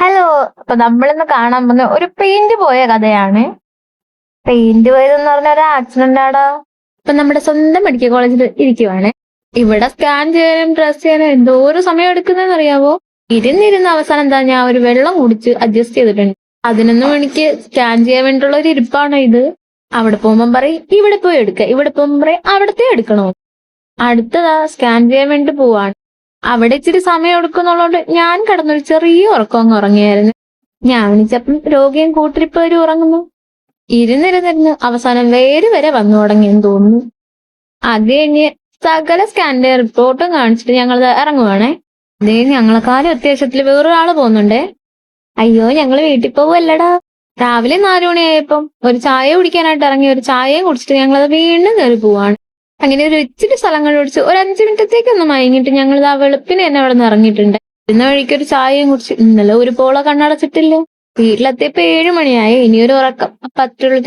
Hello. അപ്പൊ നമ്മളിന്ന് കാണാൻ പോകുന്ന ഒരു പെയിന്റ് പോയ കഥയാണ്. പെയിന്റ് പോയതെന്ന് പറഞ്ഞ ഒരു ആക്സിഡന്റ് ആടാ. ഇപ്പൊ നമ്മുടെ സ്വന്തം മെഡിക്കൽ കോളേജിൽ ഇരിക്കുവാണ്. ഇവിടെ സ്കാൻ ചെയ്യാനും ഡ്രസ് ചെയ്യാനും എന്തോരം സമയം എടുക്കുന്നതെന്ന് അറിയാവോ? ഇരുന്നിരുന്ന അവസാനം എന്താ, ഞാൻ ഒരു വെള്ളം കുടിച്ച് അഡ്ജസ്റ്റ് ചെയ്തിട്ടുണ്ട്. 11 മണിക്ക് സ്കാൻ ചെയ്യാൻ വേണ്ടിയിട്ടുള്ള ഒരു ഇരിപ്പാണ് ഇത്. അവിടെ പോകുമ്പോൾ പറയും ഇവിടെ പോയി എടുക്ക, ഇവിടെ പോകുമ്പോൾ പറയും അവിടത്തെ എടുക്കണോ. അടുത്തതാ സ്കാൻ ചെയ്യാൻ വേണ്ടി പോവാണ്. അവിടെ ഇച്ചിരി സമയം എടുക്കുന്നുള്ളതുകൊണ്ട് ഞാൻ കിടന്നൊരു ചെറിയ ഉറക്കം അങ്ങ് ഉറങ്ങിയായിരുന്നു. ഞാൻ വിളിച്ചപ്പം രോഗിയും കൂട്ടിരിപ്പവരും ഉറങ്ങുന്നു. ഇരുന്നിരുന്നിരുന്ന് അവസാനം വേര് വരെ വന്നു തുടങ്ങിയെന്ന് തോന്നുന്നു. അത് കഴിഞ്ഞ് സകല സ്കാനിന്റെ റിപ്പോർട്ടും കാണിച്ചിട്ട് ഞങ്ങൾ ഇറങ്ങുവാണേ. അതേ ഞങ്ങളെക്കാളും അത്യാവശ്യത്തിൽ വേറൊരാള് പോകുന്നുണ്ടേ. അയ്യോ, ഞങ്ങള് വീട്ടിൽ പോവല്ലടാ. രാവിലെ 4 മണിയായപ്പം ഒരു ചായ കുടിക്കാനായിട്ട് ഇറങ്ങി. ഒരു ചായയും കുടിച്ചിട്ട് ഞങ്ങളത് വീണ്ടും കയറി പോവാണ്. അങ്ങനെ ഒരു ഇച്ചിരി സ്ഥലം കണ്ടുപിടിച്ച് ഒരു 5 മിനിറ്റത്തേക്കൊന്ന് മയങ്ങിട്ട് ഞങ്ങൾ ആ വെളുപ്പിന് തന്നെ അവിടെ നിന്ന് ഇറങ്ങിയിട്ടുണ്ട്. ഇന്ന വഴിക്ക് ഒരു ചായയും കുടിച്ച് ഇന്നലെ ഒരു പോള കണ്ണടച്ചിട്ടില്ല. വീട്ടിലെത്തിയപ്പോ 7 മണിയായി. ഇനിയൊരു ഉറക്കം. പറ്റുള്ള